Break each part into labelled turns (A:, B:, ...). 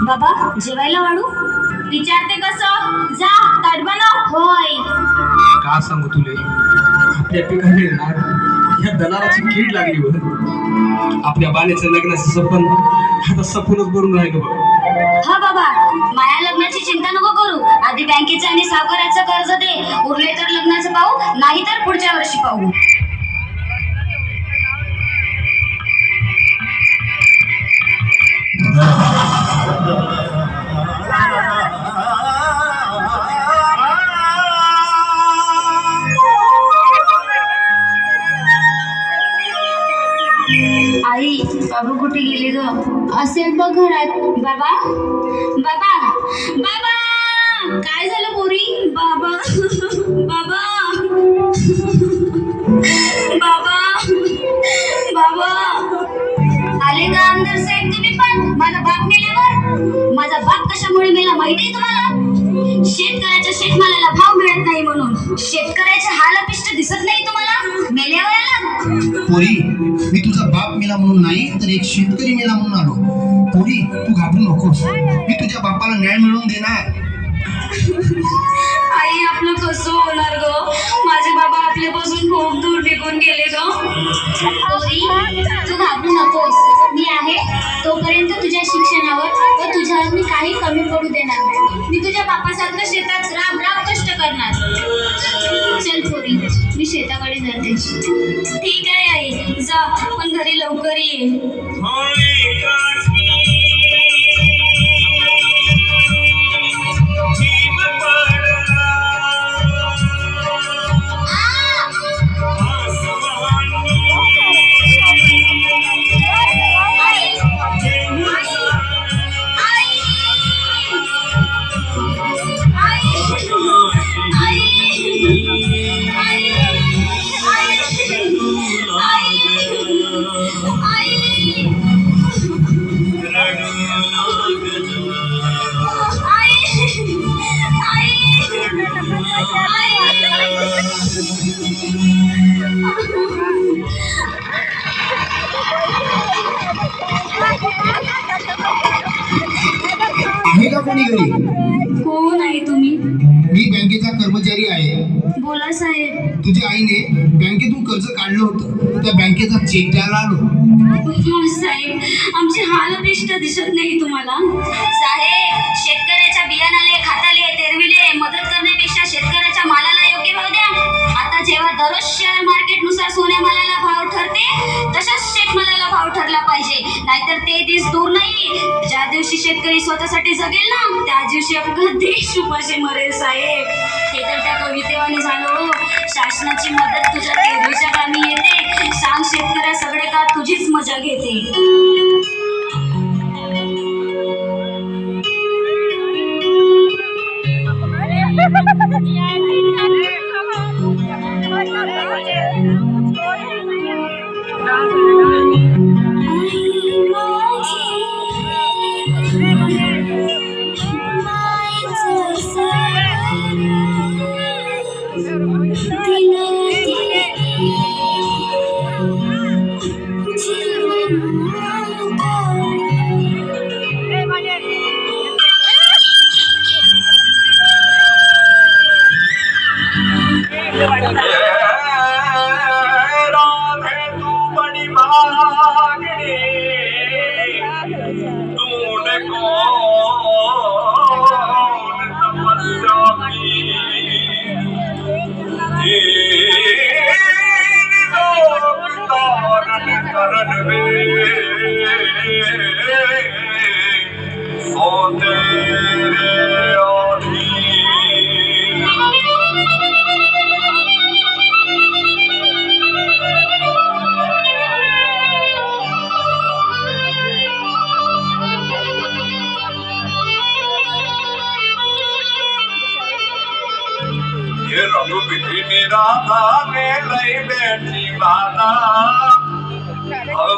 A: बाबा जेवायला वाढू विचारते कसं जा ताट बनव होय
B: का सांगू तुले आपल्या पिकाने या दलालाची कीड लागली व आपल्या बालेचं लग्नाचं सपन आता सपूनच भरून राहिलं बघ.
A: हा बाबा माया लग्नाची चिंता नको करू आधी बँकेचं आणि सावकाराचं कर्ज दे उरले तर लग्नाचं पाहू नाही तर पुढच्या वर्षी पाहू. आई बाबू कुठे गेले ग असेल बघ घरात. बाबा बाबा बाबा काय झालं पोरी बाबा बाबा बाबा बाबा आले का आमदार साहेब तुम्ही पण माझा बाप मेल्यावर. माझा बाप कशामुळे मेला माहिती आहे तुम्हाला. शेतकऱ्याच्या शेतमालाला भाव मिळत नाही म्हणून शेतकऱ्याचे हाल अपिष्ट दिसत नाही तुम्हाला मेल्यावर आला.
C: पोरी मी तुझा बाप मेला म्हणून नाही तर एक शेतकरी मेला म्हणून आलो. पोरी तू घाबरू नकोस मी तुझ्या बापाला न्याय मिळवून देणार.
A: आई आपलं कसं होणार ग माझे बाबा आपल्यापासून खूप दूर निघून गेले ग. तू घाबरू नकोस मी आहे तोपर्यंत तुझ्या शिक्षणावर व तुझ्यावर मी काही कमी पडू देणार नाही. मी तुझ्या बापासारखं शेतात राब राब कष्ट करणार. चल पोरी मी शेताकडे जाते. ठीक आहे आई जा पण घरी लवकर ये.
C: आहे का कोणी घरी.
A: कोण आहे तुम्ही.
C: मी बँकेचा कर्मचारी आहे.
A: बोला साहेब.
C: तुझ्या आईने बँकेतून कर्ज काढलं होतं त्या बँकेचा चेक द्यायला आलो.
A: साहेब आमचे हाल अपेष्ट दिसत नाही तुम्हाला. साहेब शेतकऱ्याच्या बियाणाले खाताले तेरविले मदत करण्यापेक्षा शेतकऱ्याच्या मालाला योग्य भाव द्या. आता जेव्हा दररोज शेअर मार्केट नुसार सोन्या मालाला भाव ठरते तशाच शेतमालाला भाव ठरला पाहिजे. नाहीतर ते दिवस दूर नाही ज्या दिवशी शेतकरी स्वतःसाठी जगेल ना त्या दिवशी आपला देश उपाशी मरेल. साहेब हे तर त्या कवितेवाने झालो. शासनाची मदत तुझ्या तेरवीच्या कामी येते. सांग शेतकऱ्या सगळे का तुझीच मजा घेते.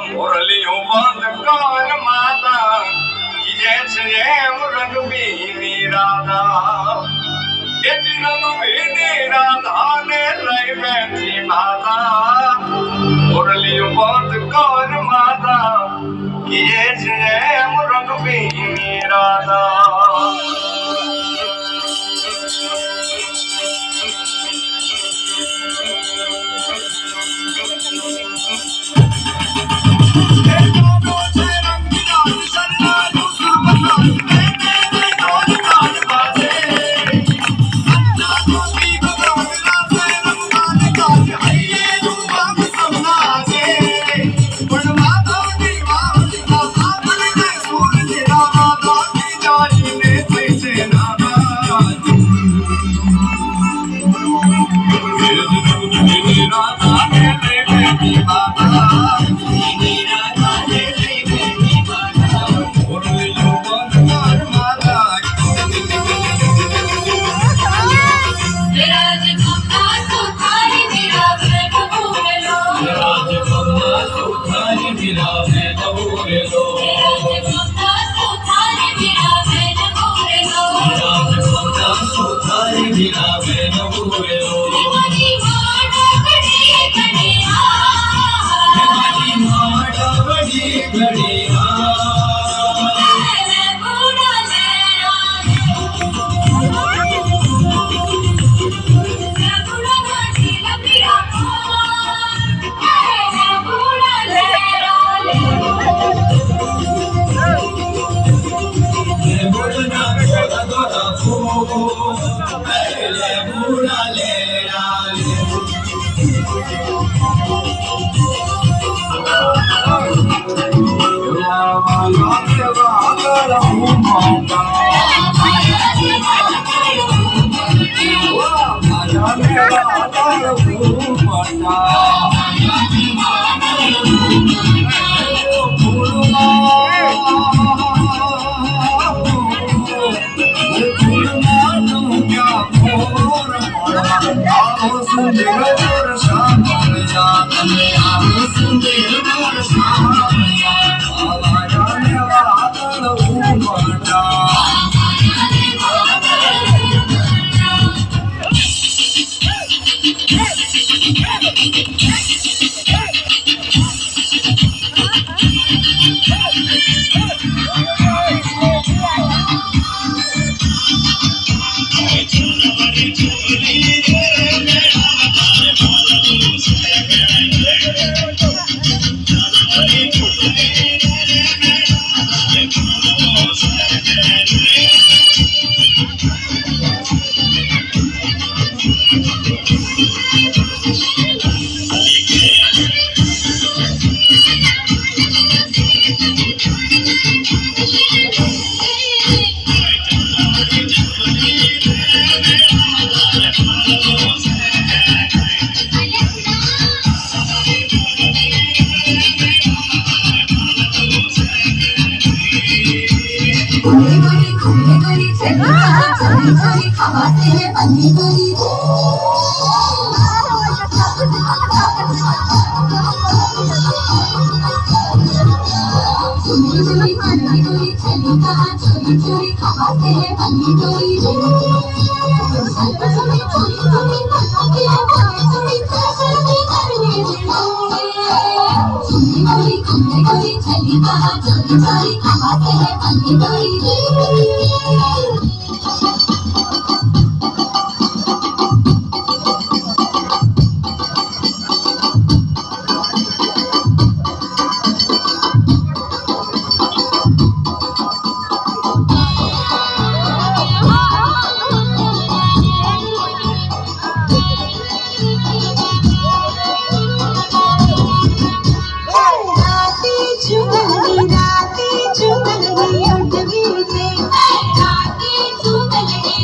D: मुरलियों बंद कान माता जैसे रंग राधा राधा ने लय बैठी माता मुरलियों बंद कान माता ये जय रंगबीनी राधा
E: राती चुगली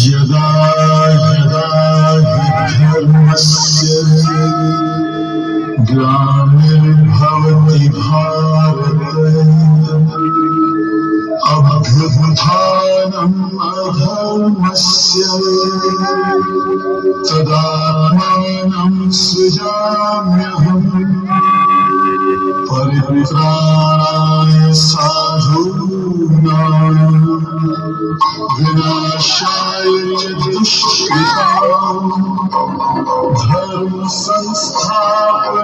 E: यदा यदा हि धर्मस्य ग्लानिर्भवति भारत अभ्युत्थानम् अधर्मस्य तदात्मानं सृजाम्यहम् परित्राणाय साधूनां विनाशाय च दुष्कृतां धर्म संस्थापनार्थाय